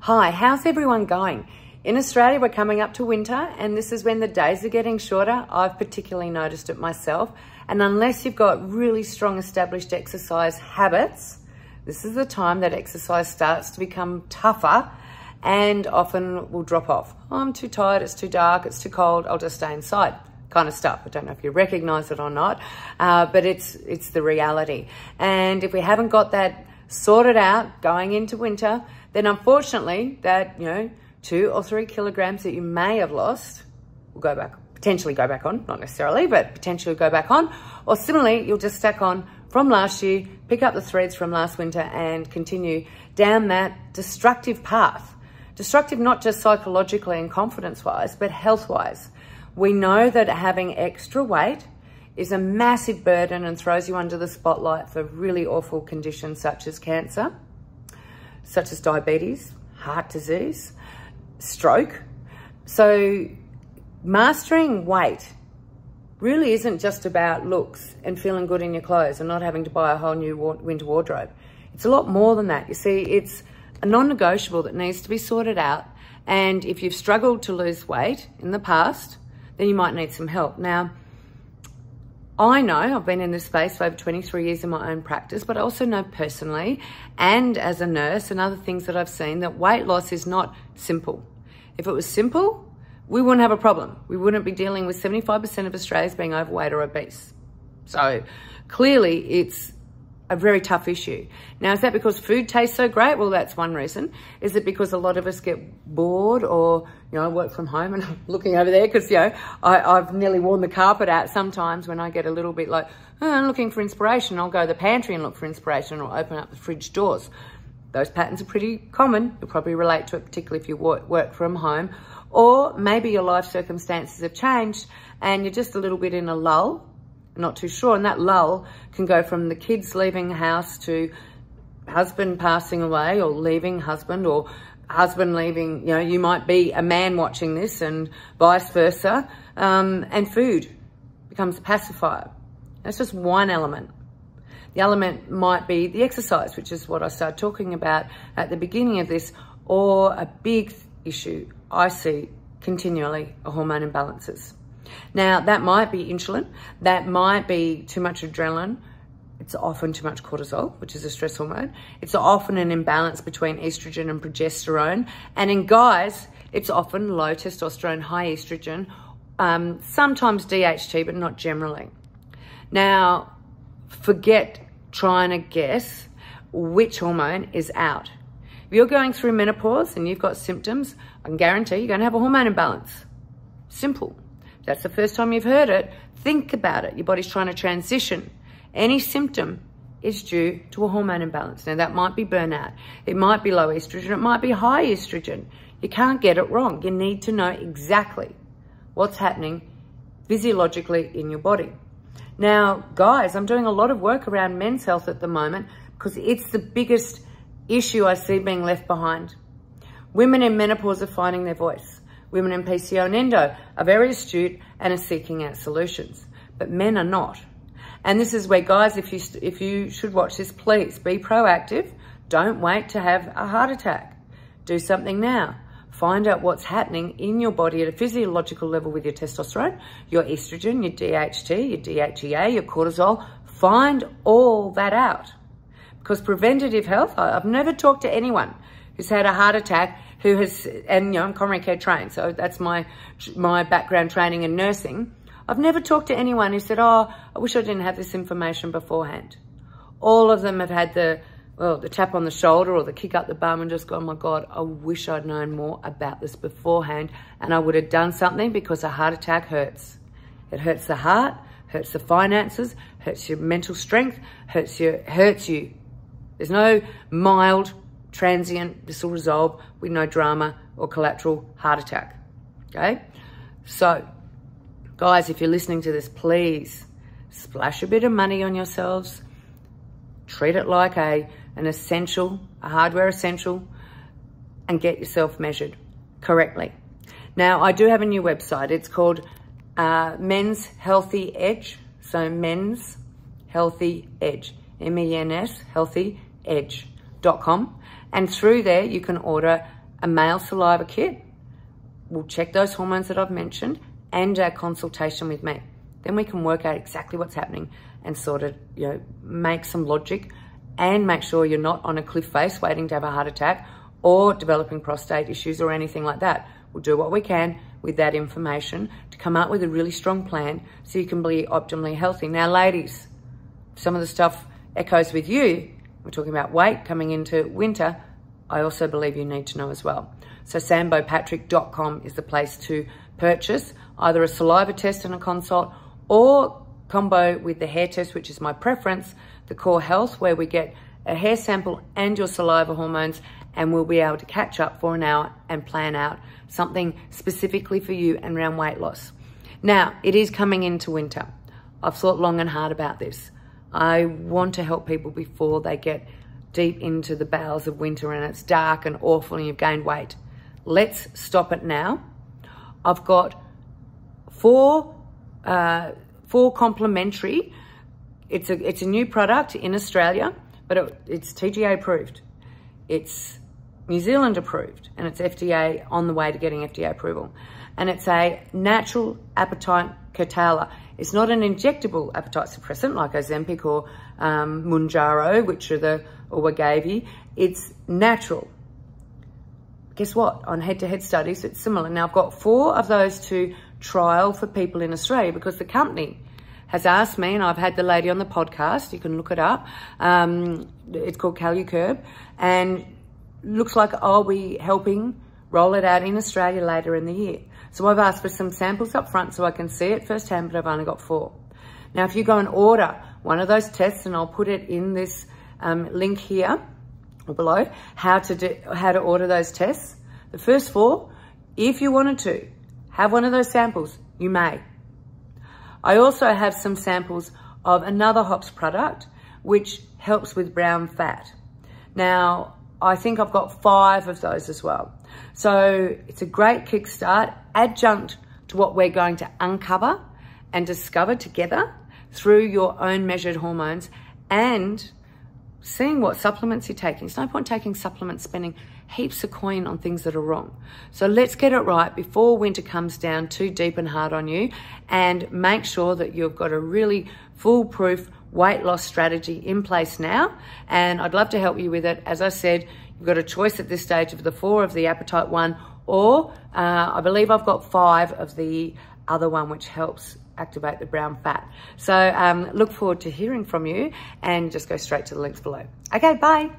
Hi, how's everyone going? In Australia, we're coming up to winter and this is when the days are getting shorter. I've particularly noticed it myself. And unless you've got really strong established exercise habits, this is the time that exercise starts to become tougher and often will drop off. Oh, I'm too tired, it's too dark, it's too cold, I'll just stay inside kind of stuff. I don't know if you recognize it or not, but it's the reality. And if we haven't got that sorted out going into winter, then unfortunately that, 2 or 3 kilograms that you may have lost will go back, potentially go back on, not necessarily, but potentially go back on. Or similarly, you'll just stack on from last year, pick up the threads from last winter and continue down that destructive path. Destructive not just psychologically and confidence-wise, but health-wise. We know that having extra weight is a massive burden and throws you under the spotlight for really awful conditions such as cancer, such as diabetes, heart disease, stroke. So mastering weight really isn't just about looks and feeling good in your clothes and not having to buy a whole new winter wardrobe. It's a lot more than that. You see, it's a non-negotiable that needs to be sorted out. And if you've struggled to lose weight in the past, then you might need some help. Now, I know I've been in this space for over 23 years in my own practice, but I also know personally and as a nurse and other things that I've seen that weight loss is not simple. If it was simple, we wouldn't have a problem. We wouldn't be dealing with 75% of Australians being overweight or obese. So clearly it's a very tough issue. Now, is that because food tastes so great? Well, that's one reason. Is it because a lot of us get bored or, I work from home and I'm looking over there because, I've nearly worn the carpet out sometimes when I get a little bit like, I'm looking for inspiration. I'll go to the pantry and look for inspiration or open up the fridge doors. Those patterns are pretty common. You'll probably relate to it, particularly if you work from home. Or maybe your life circumstances have changed and you're just a little bit in a lull. Not too sure, and that lull can go from the kids leaving the house to husband passing away or leaving husband or husband leaving, you might be a man watching this and vice versa, and food becomes a pacifier. That's just one element. The element might be the exercise, which is what I started talking about at the beginning of this, or a big issue I see continually are hormone imbalances. Now, that might be insulin, that might be too much adrenaline. It's often too much cortisol, which is a stress hormone. It's often an imbalance between estrogen and progesterone. And in guys, it's often low testosterone, high estrogen, sometimes DHT, but not generally. Now, forget trying to guess which hormone is out. If you're going through menopause and you've got symptoms, I can guarantee you're going to have a hormone imbalance. Simple. If that's the first time you've heard it, think about it. Your body's trying to transition. Any symptom is due to a hormone imbalance. Now, that might be burnout. It might be low estrogen. It might be high estrogen. You can't get it wrong. You need to know exactly what's happening physiologically in your body. Now, guys, I'm doing a lot of work around men's health at the moment because it's the biggest issue I see being left behind. Women in menopause are finding their voice. Women in PCO and endo are very astute and are seeking out solutions, but men are not. And this is where, guys, if you should watch this, please be proactive. Don't wait to have a heart attack. Do something now. Find out what's happening in your body at a physiological level with your testosterone, your estrogen, your DHT, your DHEA, your cortisol. Find all that out. Because preventative health, I've never talked to anyone who's had a heart attack who has, and I'm coronary care trained, so that's my background training in nursing. I've never talked to anyone who said, oh, I wish I didn't have this information beforehand. All of them have had the tap on the shoulder or the kick up the bum and just go, oh my God, I wish I'd known more about this beforehand and I would have done something because a heart attack hurts. It hurts the heart, hurts the finances, hurts your mental strength, hurts you. There's no mild, transient, this will resolve with no drama or collateral heart attack, okay? So, guys, if you're listening to this, please splash a bit of money on yourselves. Treat it like an essential, a hardware essential, and get yourself measured correctly. Now, I do have a new website. It's called Men's Healthy Edge. So, Men's Healthy Edge, MENS, healthyedge.com. And through there, you can order a male saliva kit. We'll check those hormones that I've mentioned and our consultation with me. Then we can work out exactly what's happening and sort of, make some logic and make sure you're not on a cliff face waiting to have a heart attack or developing prostate issues or anything like that. We'll do what we can with that information to come up with a really strong plan so you can be optimally healthy. Now, ladies, some of the stuff echoes with you. We're talking about weight coming into winter. I also believe you need to know as well. So sambopatrick.com is the place to purchase either a saliva test and a consult or combo with the hair test, which is my preference, the Core Health, where we get a hair sample and your saliva hormones, and we'll be able to catch up for an hour and plan out something specifically for you and around weight loss. Now, it is coming into winter. I've thought long and hard about this. I want to help people before they get deep into the bowels of winter and it's dark and awful and you've gained weight. Let's stop it now. I've got four complimentary. It's a new product in Australia, but it's TGA approved. It's New Zealand approved, and it's FDA on the way to getting FDA approval. And it's a natural appetite curtailer. It's not an injectable appetite suppressant like Ozempic or Mounjaro, which are or Wegovy. It's natural. Guess what? On head-to-head studies, it's similar. Now, I've got 4 of those to trial for people in Australia because the company has asked me, and I've had the lady on the podcast, you can look it up. It's called CaluCurb, and looks like I'll be helping roll it out in Australia later in the year. So I've asked for some samples up front so I can see it firsthand, but I've only got 4. Now, if you go and order one of those tests, and I'll put it in this link here or below, how to order those tests. The first 4, if you wanted to have one of those samples, you may. I also have some samples of another hops product, which helps with brown fat. Now, I think I've got 5 of those as well. So it's a great kickstart, adjunct to what we're going to uncover and discover together through your own measured hormones and seeing what supplements you're taking. There's no point taking supplements, spending heaps of coin on things that are wrong. So let's get it right before winter comes down too deep and hard on you, and make sure that you've got a really foolproof weight loss strategy in place now. And I'd love to help you with it. As I said, you've got a choice at this stage of the 4 of the appetite one, or I believe I've got 5 of the other one, which helps activate the brown fat. So look forward to hearing from you, and just go straight to the links below. Okay, bye.